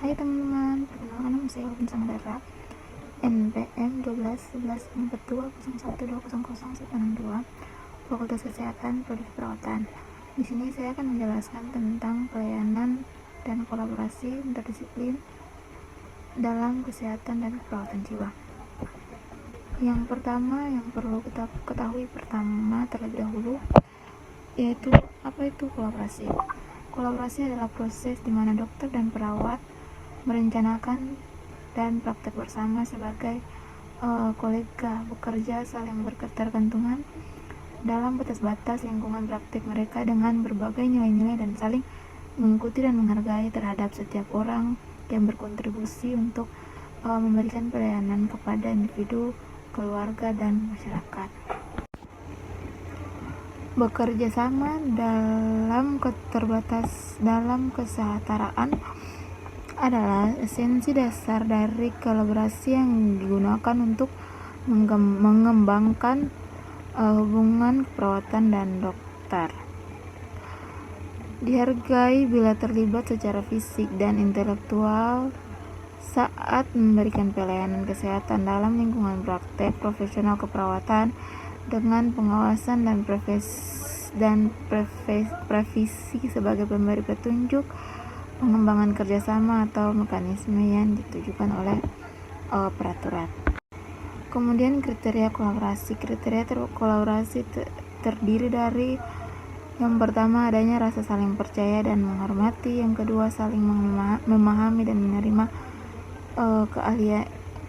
Hai teman-teman, perkenalkan nama saya Alvin Samudera, NPM 12114201200162, Fakultas Kesehatan Prodi Perawatan. Di sini saya akan menjelaskan tentang pelayanan dan kolaborasi interdisiplin dalam kesehatan dan perawatan jiwa. Yang pertama yang perlu kita ketahui terlebih dahulu yaitu apa itu kolaborasi. Kolaborasi adalah proses di mana dokter dan perawat merencanakan dan praktek bersama sebagai kolega, bekerja saling berketergantungan dalam batas-batas lingkungan praktik mereka dengan berbagai nilai-nilai dan saling mengikuti dan menghargai terhadap setiap orang yang berkontribusi untuk memberikan pelayanan kepada individu, keluarga, dan masyarakat. Bekerja sama dalam kesetaraan adalah esensi dasar dari kolaborasi yang digunakan untuk mengembangkan hubungan keperawatan dan dokter. Dihargai bila terlibat secara fisik dan intelektual saat memberikan pelayanan kesehatan dalam lingkungan praktek profesional keperawatan dengan pengawasan dan previsi sebagai pemberi petunjuk, pengembangan kerjasama atau mekanisme yang ditujukan oleh peraturan. Kemudian kriteria kolaborasi. Kolaborasi terdiri dari yang pertama adanya rasa saling percaya dan menghormati, yang kedua saling memahami dan menerima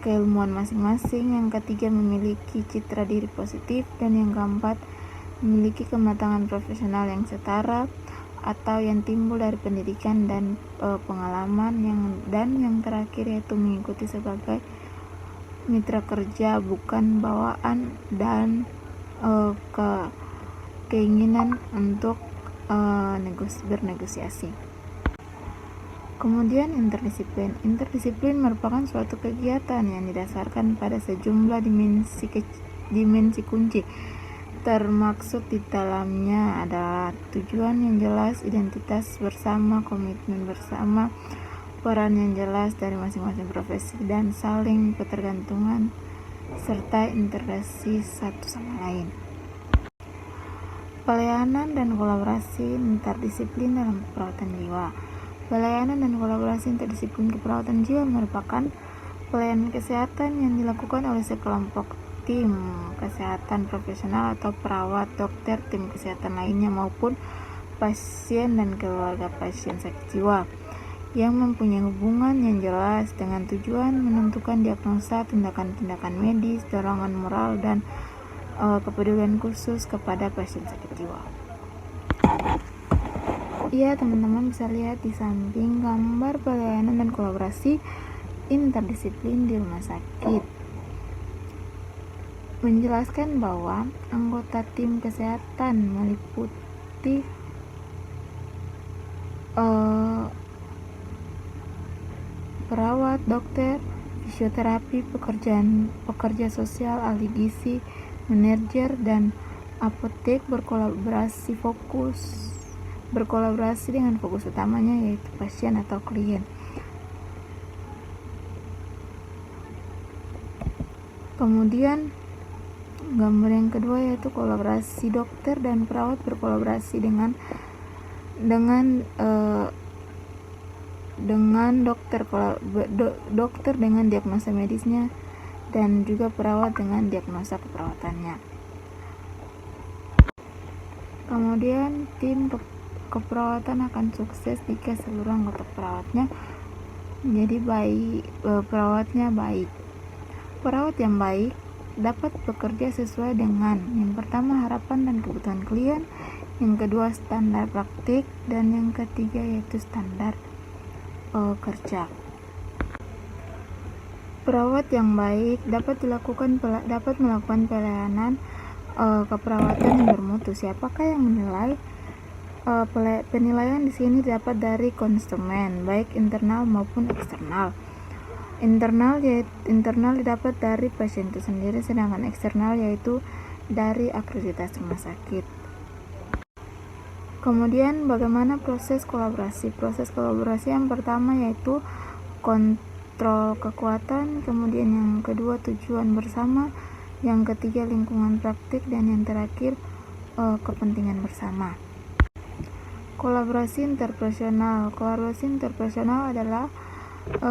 keilmuan masing-masing, yang ketiga memiliki citra diri positif, dan yang keempat memiliki kematangan profesional yang setara atau yang timbul dari pendidikan dan pengalaman, yang terakhir yaitu mengikuti sebagai mitra kerja, bukan bawaan dan keinginan untuk bernegosiasi. Kemudian interdisiplin merupakan suatu kegiatan yang didasarkan pada sejumlah dimensi kunci. Termaksud di dalamnya adalah tujuan yang jelas, identitas bersama, komitmen bersama, peran yang jelas dari masing-masing profesi, dan saling ketergantungan serta integrasi satu sama lain. Pelayanan dan kolaborasi interdisiplin dalam keperawatan jiwa. Pelayanan dan kolaborasi interdisiplin keperawatan jiwa merupakan pelayanan kesehatan yang dilakukan oleh sekelompok tim kesehatan profesional atau perawat, dokter, tim kesehatan lainnya maupun pasien dan keluarga pasien sakit jiwa yang mempunyai hubungan yang jelas dengan tujuan menentukan diagnosa, tindakan-tindakan medis, dorongan moral, dan kepedulian khusus kepada pasien sakit jiwa. Ya, teman-teman bisa lihat di samping gambar pelayanan dan kolaborasi interdisiplin di rumah sakit. Menjelaskan bahwa anggota tim kesehatan meliputi perawat, dokter, fisioterapi, pekerja sosial, ahli gizi, manajer, dan apotek berkolaborasi dengan fokus utamanya yaitu pasien atau klien. Kemudian gambar yang kedua yaitu kolaborasi. Dokter dan perawat berkolaborasi dengan dokter dengan diagnosa medisnya dan juga perawat dengan diagnosa keperawatannya. Kemudian tim keperawatan akan sukses jika seluruh anggota perawatnya perawatnya baik. Perawat yang baik dapat bekerja sesuai dengan yang pertama harapan dan kebutuhan klien, yang kedua standar praktik, dan yang ketiga yaitu standar kerja. Perawat yang baik dapat melakukan pelayanan keperawatan yang bermutu. Siapakah yang menilai? Penilaian di sini dapat dari konsumen, baik internal maupun eksternal. Internal didapat dari pasien itu sendiri, sedangkan eksternal yaitu dari akreditasi rumah sakit. Kemudian bagaimana proses kolaborasi? Proses kolaborasi yang pertama yaitu kontrol kekuatan, kemudian yang kedua tujuan bersama, yang ketiga lingkungan praktik, dan yang terakhir kepentingan bersama. Kolaborasi interpersonal adalah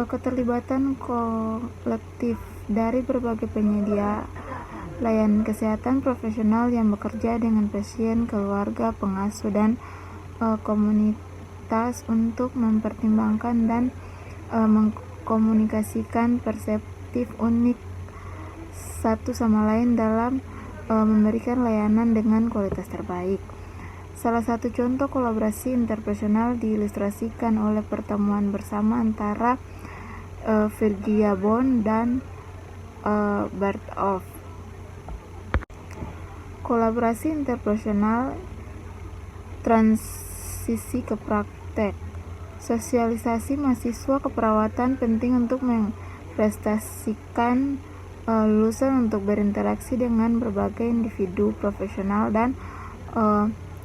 keterlibatan kolektif dari berbagai penyedia layanan kesehatan profesional yang bekerja dengan pasien, keluarga, pengasuh, dan komunitas untuk mempertimbangkan dan mengkomunikasikan perspektif unik satu sama lain dalam memberikan layanan dengan kualitas terbaik. Salah satu contoh kolaborasi interpersonal diilustrasikan oleh pertemuan bersama antara Virgia Bond dan Bart Off. Kolaborasi interpersonal transisi ke praktek. Sosialisasi mahasiswa keperawatan penting untuk memprestasikan lulusan untuk berinteraksi dengan berbagai individu profesional dan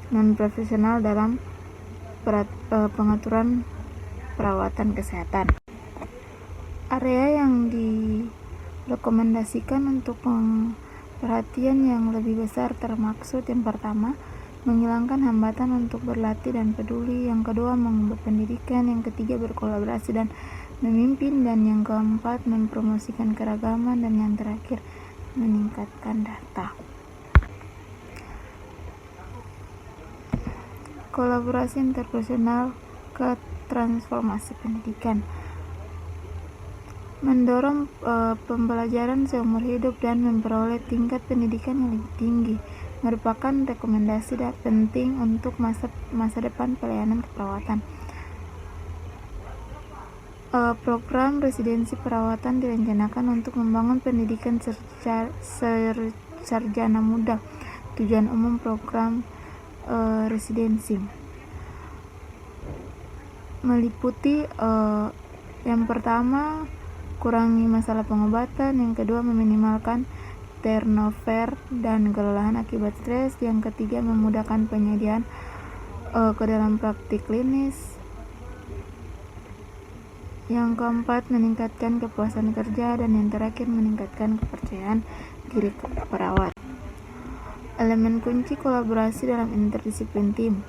non-profesional dalam pengaturan perawatan kesehatan. Area yang direkomendasikan untuk perhatian yang lebih besar termaksud yang pertama, menghilangkan hambatan untuk berlatih dan peduli, yang kedua, mengubah pendidikan, yang ketiga, berkolaborasi dan memimpin, dan yang keempat, mempromosikan keragaman, dan yang terakhir, meningkatkan data. Kolaborasi interpersonal ke transformasi pendidikan. Mendorong pembelajaran seumur hidup dan memperoleh tingkat pendidikan yang lebih tinggi merupakan rekomendasi penting untuk masa depan pelayanan keperawatan. Program residensi perawatan direncanakan untuk membangun pendidikan sarjana muda. Tujuan umum program residensi meliputi yang pertama, kurangi masalah pengobatan, yang kedua, meminimalkan turnover dan kelelahan akibat stres, yang ketiga, memudahkan penyediaan ke dalam praktik klinis, yang keempat, meningkatkan kepuasan kerja, dan yang terakhir, meningkatkan kepercayaan diri perawat. Elemen kunci kolaborasi dalam interdisiplin tim.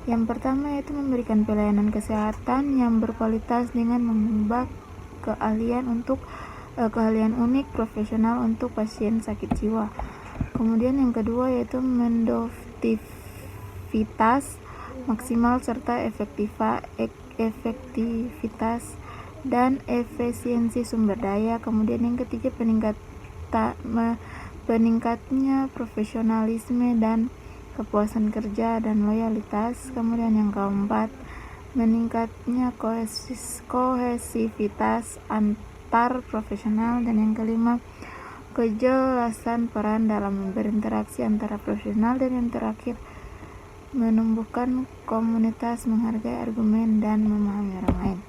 Yang pertama yaitu memberikan pelayanan kesehatan yang berkualitas dengan mengubah keahlian unik profesional untuk pasien sakit jiwa. Kemudian yang kedua yaitu mendoktivitas maksimal serta efektivitas dan efisiensi sumber daya. Kemudian yang ketiga peningkatnya profesionalisme dan kepuasan kerja dan loyalitas. Kemudian yang keempat, meningkatnya kohesivitas antar profesional, dan yang kelima, kejelasan peran dalam berinteraksi antara profesional, dan yang terakhir, menumbuhkan komunitas, menghargai argumen, dan memahami orang lain.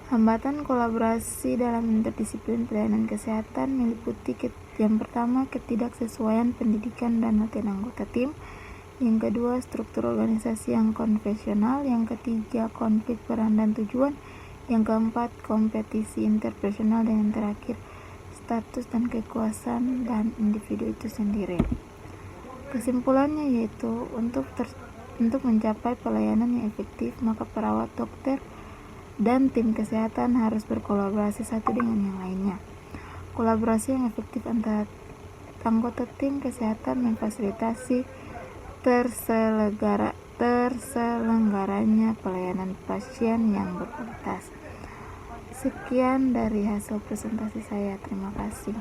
Hambatan kolaborasi dalam interdisiplin pelayanan kesehatan meliputi yang pertama, ketidaksesuaian pendidikan dan latihan anggota tim, yang kedua, struktur organisasi yang konvensional, yang ketiga, konflik peran dan tujuan, yang keempat, kompetisi interpersonal, dan yang terakhir, status dan kekuasaan dan individu itu sendiri. Kesimpulannya yaitu untuk mencapai pelayanan yang efektif, maka perawat, dokter, dan tim kesehatan harus berkolaborasi satu dengan yang lainnya. Kolaborasi yang efektif antara anggota tim kesehatan memfasilitasi terselenggaranya pelayanan pasien yang berkualitas. Sekian dari hasil presentasi saya. Terima kasih.